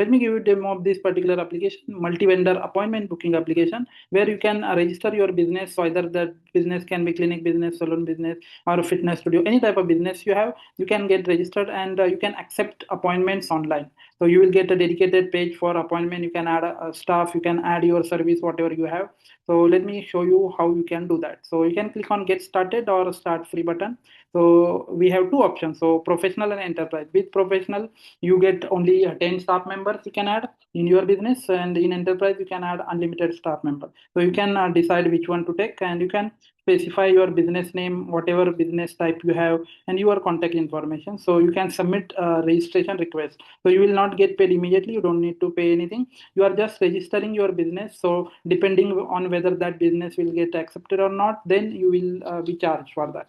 Let me give you a demo of this particular application, multi-vendor appointment booking application, where you can register your business. So either that business can be clinic business, salon business, or a fitness studio, any type of business you have, you can get registered, and you can accept appointments online. So you will get a dedicated page for appointment. You can add a staff, you can add your service, whatever you have. So let me show you how you can do that. So you can click on get started or start free button. So we have two options, so professional and enterprise. With professional, you get only 10 staff members you can add in your business, and in enterprise you can add unlimited staff members. So you can decide which one to take, and you can specify your business name, whatever business type you have, and your contact information. So you can submit a registration request. So you will not get paid immediately, you don't need to pay anything, you are just registering your business. So depending on whether that business will get accepted or not, then you will be charged for that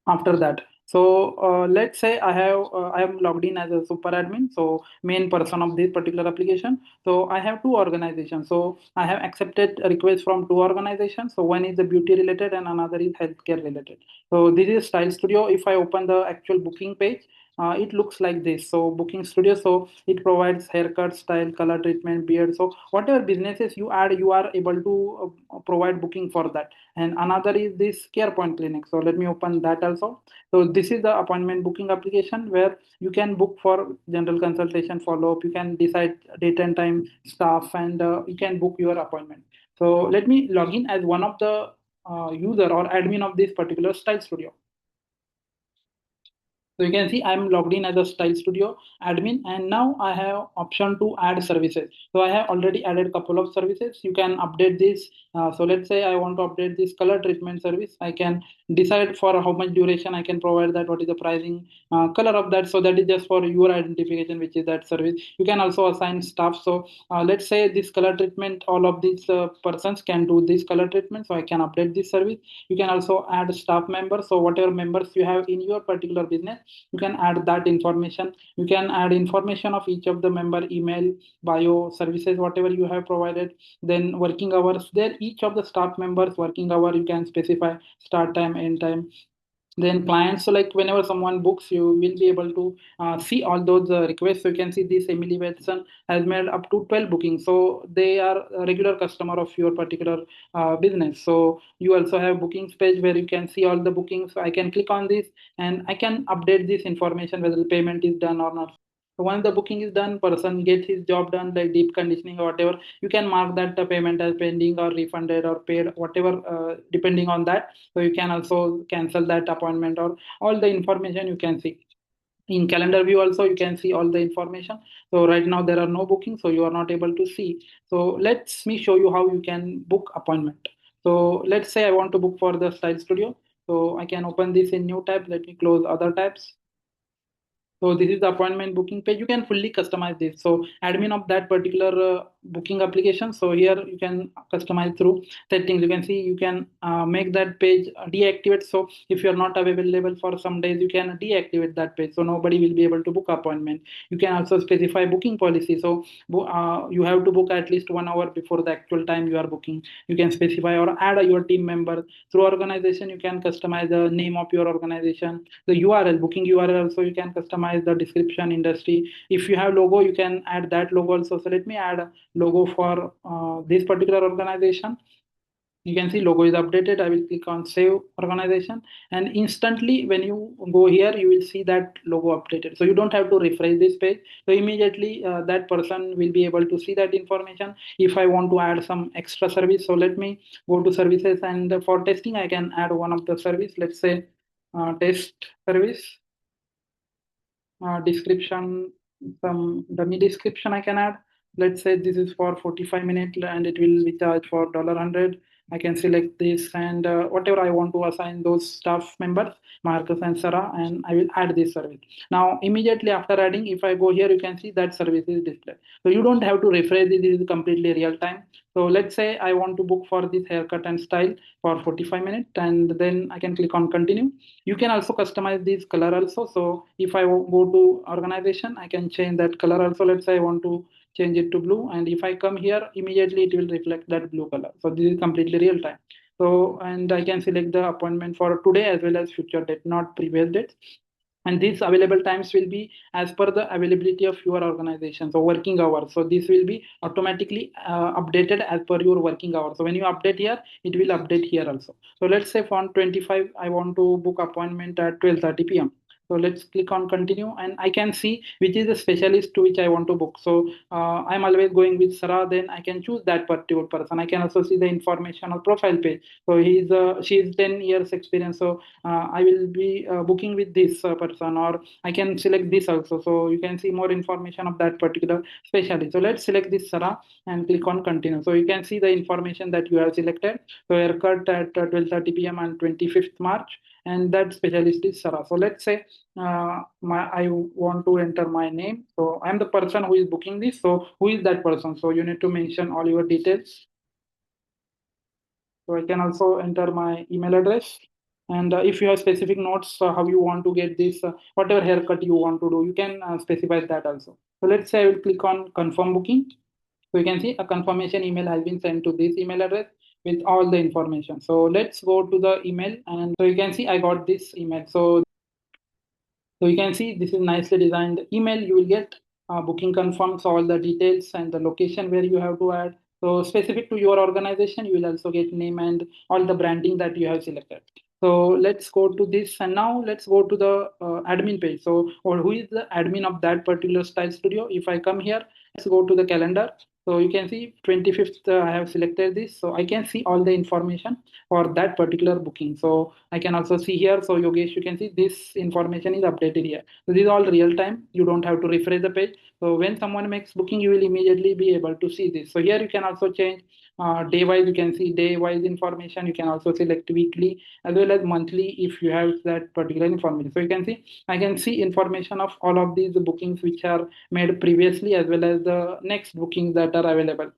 after that. So let's say I am logged in as a super admin, so main person of this particular application. So I have two organizations, so I have accepted a request from two organizations. So one is the beauty related and another is healthcare related. So this is Style Studio. If I open the actual booking page, it looks like this. So booking studio, so it provides haircut, style, color treatment, beard. So whatever businesses you add, you are able to provide booking for that. And another is this care point clinic. So let me open that also. So this is the appointment booking application where you can book for general consultation, follow up, you can decide date and time, staff, and you can book your appointment. So let me log in as one of the user or admin of this particular Style Studio. So you can see I'm logged in as a Style Studio admin, and now I have option to add services. So I have already added a couple of services. You can update this. So let's say I want to update this color treatment service. I can decide for how much duration I can provide that, what is the pricing, color of that. So that is just for your identification, which is that service. You can also assign staff. So let's say this color treatment, all of these persons can do this color treatment. So I can update this service. You can also add staff members. So whatever members you have in your particular business, you can add that information. You can add information of each of the member, email, bio, services, whatever you have provided. Then working hours, there each of the staff members working hour, you can specify start time, end time. Then clients, so like whenever someone books, you will be able to see all those requests. So you can see this Emily Watson has made up to 12 bookings, so they are a regular customer of your particular business. So you also have bookings page where you can see all the bookings. So I can click on this and I can update this information whether the payment is done or not. So once the booking is done, person gets his job done, like deep conditioning or whatever, you can mark that the payment as pending or refunded or paid, whatever, depending on that. So you can also cancel that appointment, or all the information you can see. In calendar view also, you can see all the information. So right now there are no bookings, so you are not able to see. So let's me show you how you can book appointment. So let's say I want to book for the Style Studio. So I can open this in new tab. Let me close other tabs. So this is the appointment booking page. You can fully customize this. So admin of that particular booking application. So here you can customize through settings. You can see you can make that page deactivate. So if you are not available for some days, you can deactivate that page. So nobody will be able to book appointment. You can also specify booking policy. So you have to book at least 1 hour before the actual time you are booking. You can specify or add your team member. Through organization, you can customize the name of your organization, the URL, booking URL also you can customize, the description, industry. If you have logo, you can add that logo also. So let me add a logo for this particular organization. You can see logo is updated. I will click on save organization, and instantly when you go here, you will see that logo updated. So you don't have to refresh this page. So immediately that person will be able to see that information. If I want to add some extra service, so let me go to services, and for testing I can add one of the service. Let's say test service. Description, some dummy description I can add. Let's say this is for 45 minutes and it will be charged for $100. I can select this, and whatever I want to assign those staff members, Marcus and Sarah, and I will add this service. Now, immediately after adding, if I go here, you can see that service is displayed. So you don't have to refresh this, it is completely real time. So let's say I want to book for this haircut and style for 45 minutes, and then I can click on continue. You can also customize this color also. So if I go to organization, I can change that color also. Let's say I want to change it to blue, and if I come here, immediately it will reflect that blue color. So this is completely real time. So, and I can select the appointment for today as well as future date, not previous date. and these available times will be as per the availability of your organization, so working hours. So this will be automatically updated as per your working hours. So when you update here, it will update here also. So let's say for 25 I want to book appointment at 12:30 p.m. So let's click on continue, and I can see which is the specialist to which I want to book. So I'm always going with Sarah, then I can choose that particular person. I can also see the information of profile page. So she's 10 years experience. So I will be booking with this person, or I can select this also. So you can see more information of that particular specialist. So let's select this Sarah and click on continue. So you can see the information that you have selected. So haircut at 12:30 p.m. on 25th March, and that specialist is Sarah. So let's say I want to enter my name. So I'm the person who is booking this. So who is that person? So you need to mention all your details. So I can also enter my email address. And if you have specific notes, how you want to get this, whatever haircut you want to do, you can specify that also. So let's say I will click on confirm booking. So you can see a confirmation email has been sent to this email address with all the information. So let's go to the email, and so you can see I got this email. So you can see this is nicely designed email. You will get booking confirms, all the details and the location where you have to add. So specific to your organization, you will also get name and all the branding that you have selected. So let's go to this, and now let's go to the admin page. So, or who is the admin of that particular style studio? If I come here, let's go to the calendar. So you can see 25th, I have selected this. So I can see all the information for that particular booking. So I can also see here. So Yogesh, you can see this information is updated here. So this is all real time. You don't have to refresh the page. So when someone makes booking, you will immediately be able to see this. So here you can also change day wise. You can see day wise information. You can also select weekly as well as monthly if you have that particular information. So you can see I can see information of all of these bookings which are made previously as well as the next bookings that are available.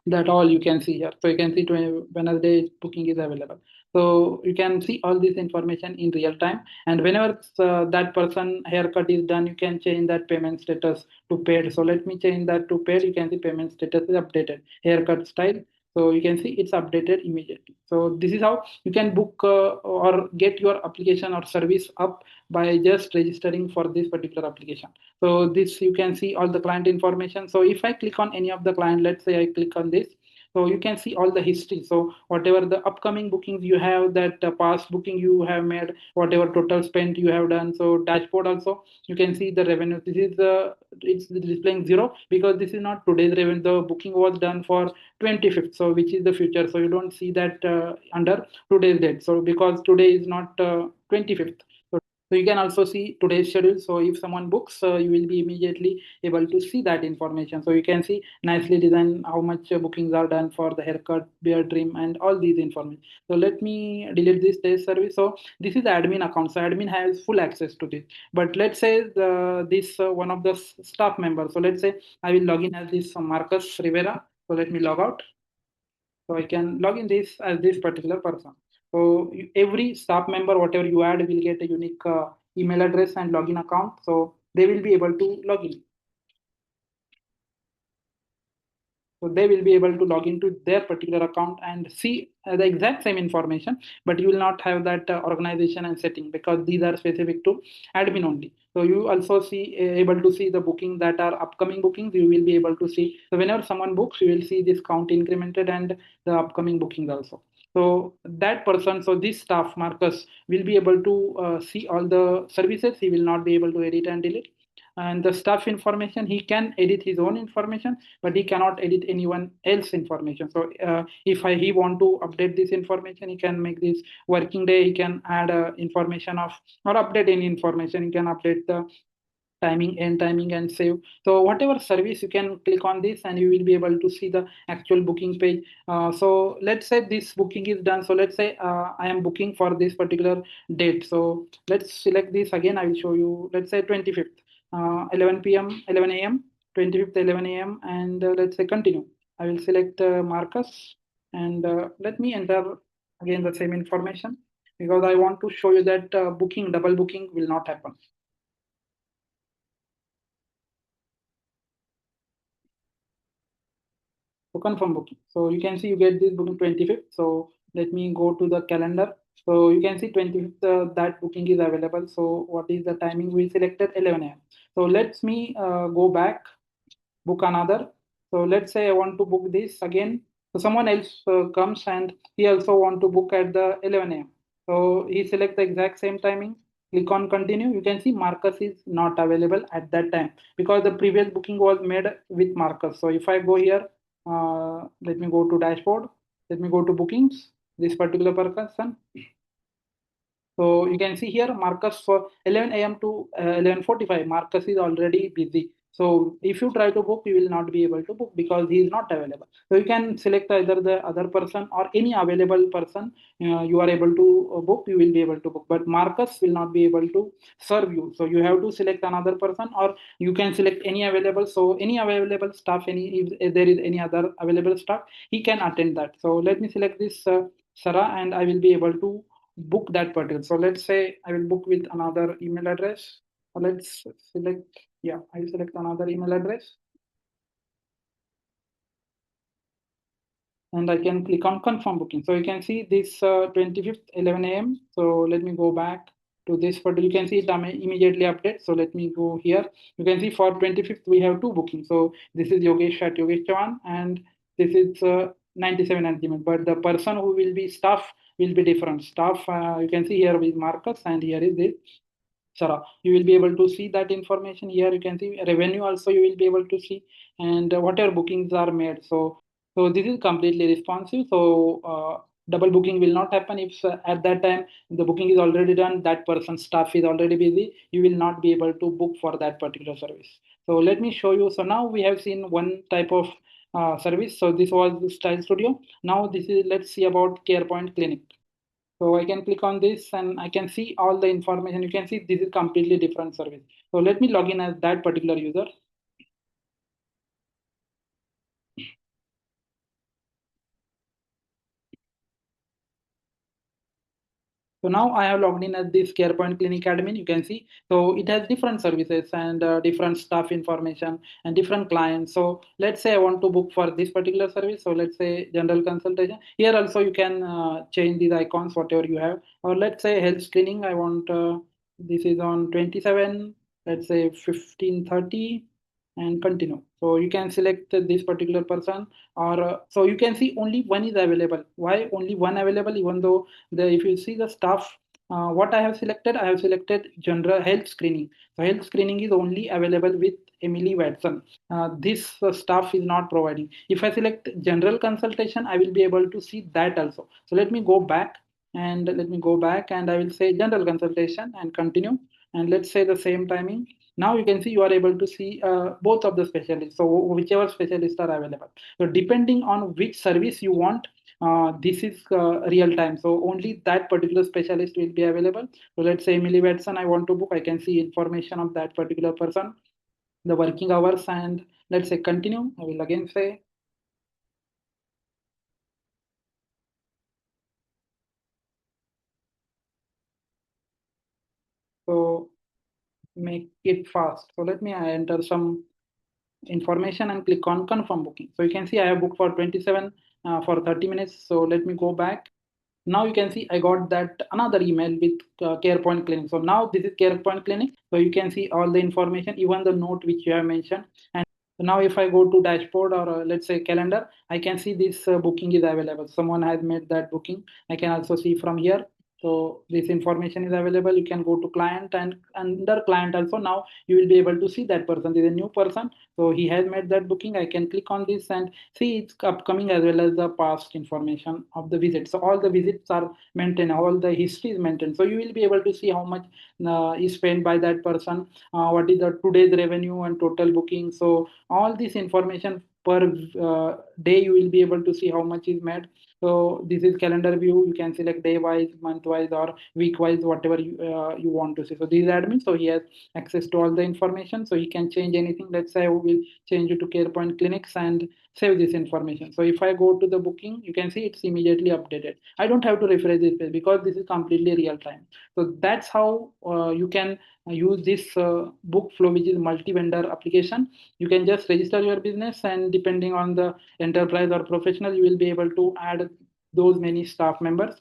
That all you can see here. So you can see Wednesday booking is available. So you can see all this information in real time. And whenever that person haircut is done, you can change that payment status to paid. So let me change that to paid. You can see payment status is updated. Haircut style. So you can see it's updated immediately. So this is how you can book or get your application or service up by just registering for this particular application. So this you can see all the client information. So if I click on any of the client, let's say I click on this, so you can see all the history. So whatever the upcoming bookings you have, that past booking you have made, whatever total spent you have done. So dashboard also you can see the revenue. This is the it's displaying zero because this is not today's revenue. The booking was done for 25th, so which is the future. So you don't see that under today's date. So because today is not 25th. So you can also see today's schedule. So if someone books, you will be immediately able to see that information. So you can see nicely designed how much bookings are done for the haircut, beard trim, and all these information. So let me delete this test service. So this is the admin account. So admin has full access to this. But let's say this one of the staff members. So let's say I will log in as this Marcus Rivera. So let me log out. So I can log in this as this particular person. So every staff member, whatever you add, will get a unique email address and login account. So they will be able to log in. So they will be able to log into their particular account and see the exact same information, but you will not have that organization and setting because these are specific to admin only. So you also see able to see the booking that are upcoming bookings. You will be able to see. So whenever someone books, you will see this count incremented and the upcoming bookings also. So that person, so this staff Marcus will be able to see all the services. He will not be able to edit and delete. And the staff information, he can edit his own information, but he cannot edit anyone else information. So if he want to update this information, he can make this working day. He can add information of or update any information. He can update the timing, end timing, and save. So whatever service, you can click on this and you will be able to see the actual booking page. So let's say this booking is done. So let's say I am booking for this particular date. So let's select this again. I will show you. Let's say 25th, 11 p.m., 11 a.m., 25th, 11 a.m., and let's say continue. I will select Marcus, and let me enter again the same information because I want to show you that booking, double booking will not happen. So confirm booking. So you can see you get this booking 25th. So let me go to the calendar. So you can see 25th, that booking is available. So what is the timing? We selected 11 a.m. So let me go back, book another. So let's say I want to book this again. So someone else comes and he also want to book at the 11 a.m. So he select the exact same timing. Click on continue. You can see Marcus is not available at that time because the previous booking was made with Marcus. So if I go here, let me go to dashboard. Let me go to bookings. This particular person. So you can see here Marcus for 11 a.m. to 11:45. Marcus is already busy. So if you try to book, you will not be able to book because he is not available. So you can select either the other person or any available person. You are able to book. You will be able to book. But Marcus will not be able to serve you. So you have to select another person, or you can select any available. So any available staff, any if there is any other available staff, he can attend that. So let me select this Sarah, and I will be able to book that particular. So let's say I will book with another email address. Let's select, yeah, I will select another email address and I can click on confirm booking. So you can see this 25th 11 a.m. So let me go back to this photo. You can see it immediately update. So let me go here. You can see for 25th we have two bookings. So this is Yogesh at Yogesh Chavan and this is 97 at Gmail. But the person who will be staff will be different. Staff you can see here with Marcus and here is this Sarah. You will be able to see that information here. You can see revenue also you will be able to see and whatever bookings are made. So this is completely responsive. So double booking will not happen if at that time the booking is already done. That person's staff is already busy. You will not be able to book for that particular service. So let me show you. So now we have seen one type of service. So this was the Style Studio. Now this is let's see about CarePoint Clinic. So I can click on this and I can see all the information. You can see this is completely different service. So let me log in as that particular user. So now I have logged in as this CarePoint Clinic admin. You can see, so it has different services and different staff information and different clients. So let's say I want to book for this particular service. So let's say general consultation. Here also you can change these icons, whatever you have. Or let's say health screening. I want this is on 27. Let's say 15:30 and continue. So you can select this particular person, or so you can see only one is available. Why only one available? Even though if you see the stuff what I have selected general health screening. So health screening is only available with Emily Watson. This staff is not providing. If I select general consultation, I will be able to see that also. So let me go back and I will say general consultation and continue. And let's say the same timing. Now you can see you are able to see both of the specialists. So whichever specialists are available. So depending on which service you want, this is real time. So only that particular specialist will be available. So let's say Emily Watson, I want to book. I can see information of that particular person, the working hours, and let's say continue. I will again say so make it fast. So let me enter some information and click on confirm booking. So you can see I have booked for 27 for 30 minutes. So let me go back. Now you can see I got that another email with CarePoint Clinic. So now this is CarePoint Clinic. So you can see all the information, even the note which you have mentioned. And now if I go to dashboard or let's say calendar, I can see this booking is available. Someone has made that booking. I can also see from here. So this information is available. You can go to client and under client also now you will be able to see that person is a new person. So he has made that booking. I can click on this and see it's upcoming as well as the past information of the visit. So all the visits are maintained, all the history is maintained. So you will be able to see how much is spent by that person, what is the today's revenue and total booking. So all this information per day you will be able to see how much is made. So this is calendar view. You can select day wise, month wise, or week wise, whatever you want to see. So this is admin. So he has access to all the information. So he can change anything. Let's say I will change it to CarePoint Clinics and save this information. So if I go to the booking, you can see it's immediately updated. I don't have to refresh this page because this is completely real time. So that's how you can use this book flow, which is multi-vendor application. You can just register your business, and depending on the enterprise or professional, you will be able to add those many staff members.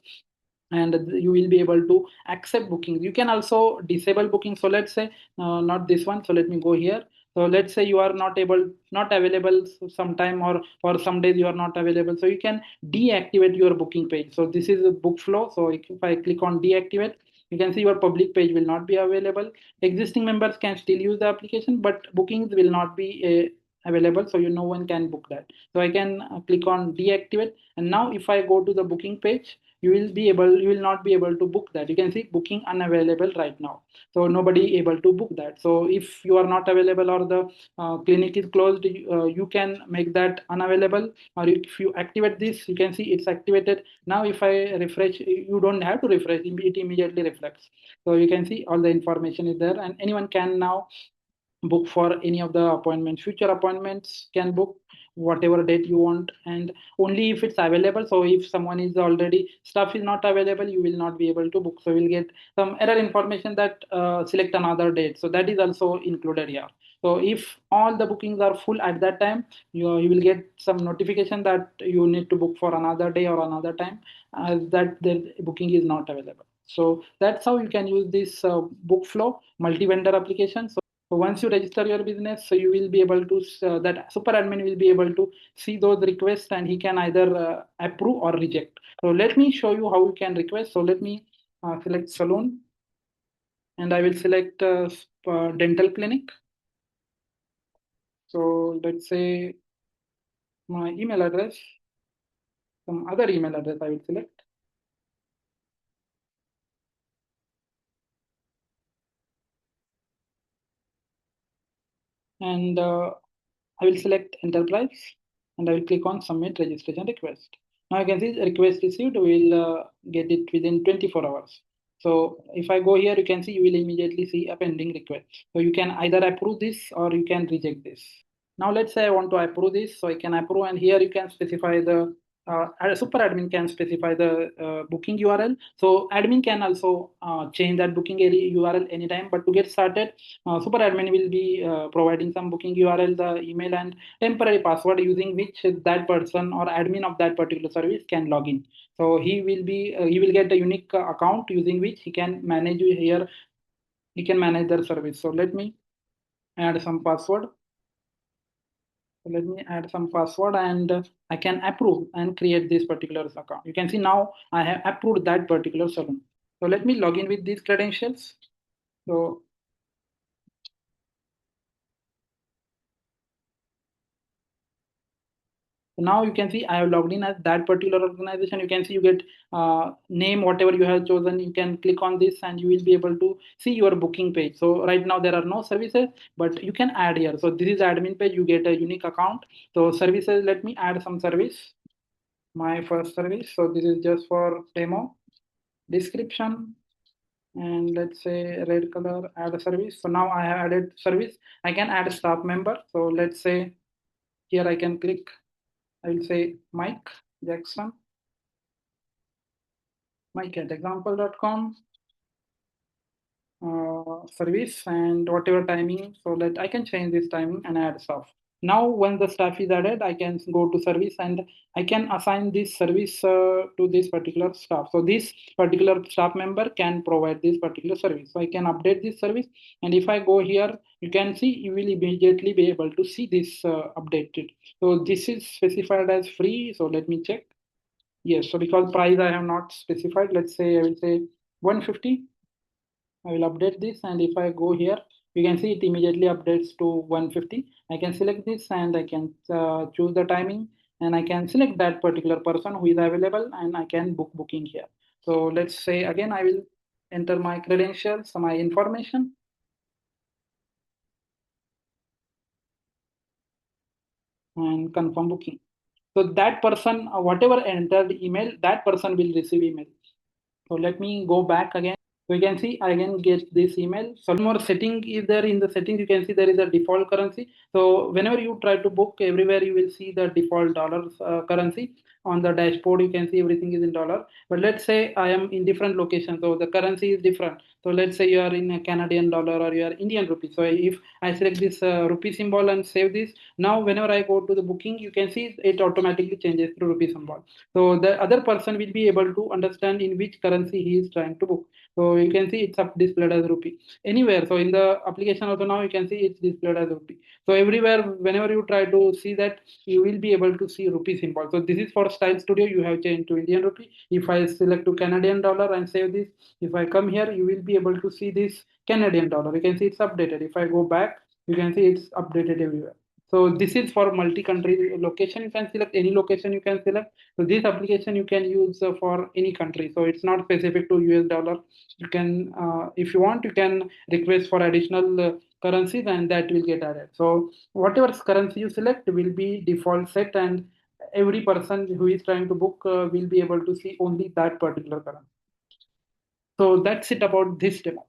and you will be able to accept bookings. You can also disable bookings. So let's say not this one. So let me go here. So let's say you are not available sometime, or for some days you are not available. So you can deactivate your booking page. So this is a book flow. So if I click on deactivate, you can see your public page will not be available. Existing members can still use the application, but bookings will not be available. So no one can book that. So I can click on deactivate, and now if I go to the booking page, you will not be able to book that. You can see booking unavailable right now, so nobody able to book that. So if you are not available, or the clinic is closed, you can make that unavailable, or if you activate this, you can see it's activated. Now if I refresh, you don't have to refresh, it immediately reflects. So you can see all the information is there, and anyone can now book for any of the appointments. Future appointments can book whatever date you want, and only if it's available. So if someone is already stuff is not available, you will not be able to book. So you'll get some error information that select another date. So that is also included here. So if all the bookings are full at that time, you will get some notification that you need to book for another day or another time, that the booking is not available. So that's how you can use this book flow multi-vendor application. So once you register your business, so you will be able to, that super admin will be able to see those requests, and he can either approve or reject. So let me show you how you can request. So let me select salon, and I will select dental clinic. So let's say my email address, some other email address I will select. And I will select enterprise, and I will click on submit registration request. Now you can see the request received. We will get it within 24 hours. So if I go here, you can see you will immediately see a pending request. So you can either approve this or you can reject this. Now let's say I want to approve this, so I can approve, and here you can specify the super admin can specify the booking URL. So admin can also change that booking URL anytime. But to get started, super admin will be providing some booking URL, the email, and temporary password using which that person or admin of that particular service can log in. So he will get a unique account using which he can manage here. He can manage their service. So let me add some password. So let me add some password, and I can approve and create this particular account. You can see now I have approved that particular salon. So let me log in with these credentials. So now you can see I have logged in as that particular organization. You can see you get name, whatever you have chosen. You can click on this and you will be able to see your booking page. So right now there are no services, but you can add here. So this is admin page. You get a unique account. So services, let me add some service. My first service. So this is just for demo. Description, and let's say red color, add a service. So now I have added service. I can add a staff member. So let's say here I can click, I will say Mike Jackson, Mike at example.com, service, and whatever timing. So that I can change this timing and add staff. Now when the staff is added, I can go to service, and I can assign this service to this particular staff. So this particular staff member can provide this particular service. So I can update this service, and if I go here, you can see you will immediately be able to see this updated. So this is specified as free. So let me check. Yes, so because price I have not specified, let's say I will say 150. I will update this, and if I go here, you can see it immediately updates to 150. I can select this, and I can choose the timing, and I can select that particular person who is available, and I can book booking here. So let's say again, I will enter my credentials, my information, and confirm booking. So that person, whatever entered email, that person will receive email. So let me go back again. So you can see I can get this email. So one more setting is there in the settings. You can see there is a default currency. So whenever you try to book, everywhere you will see the default dollars currency. On the dashboard you can see everything is in dollar. But let's say I am in different locations, so the currency is different. So let's say you are in a Canadian dollar or you are Indian rupee. So if I select this rupee symbol and save this, now whenever I go to the booking, you can see it automatically changes to rupee symbol. So the other person will be able to understand in which currency he is trying to book. So you can see it's up displayed as rupee anywhere. So in the application also now you can see it's displayed as rupee. So everywhere, whenever you try to see that, you will be able to see rupee symbol. So this is for Style Studio. You have changed to Indian rupee. If I select to Canadian dollar and save this, if I come here, you will be able to see this Canadian dollar. You can see it's updated. If I go back, you can see it's updated everywhere. So this is for multi-country location. You can select any location you can select. So this application you can use for any country. So it's not specific to US dollar. You can, if you want, you can request for additional currencies and that will get added. So whatever currency you select will be default set, and every person who is trying to book will be able to see only that particular currency. So that's it about this demo.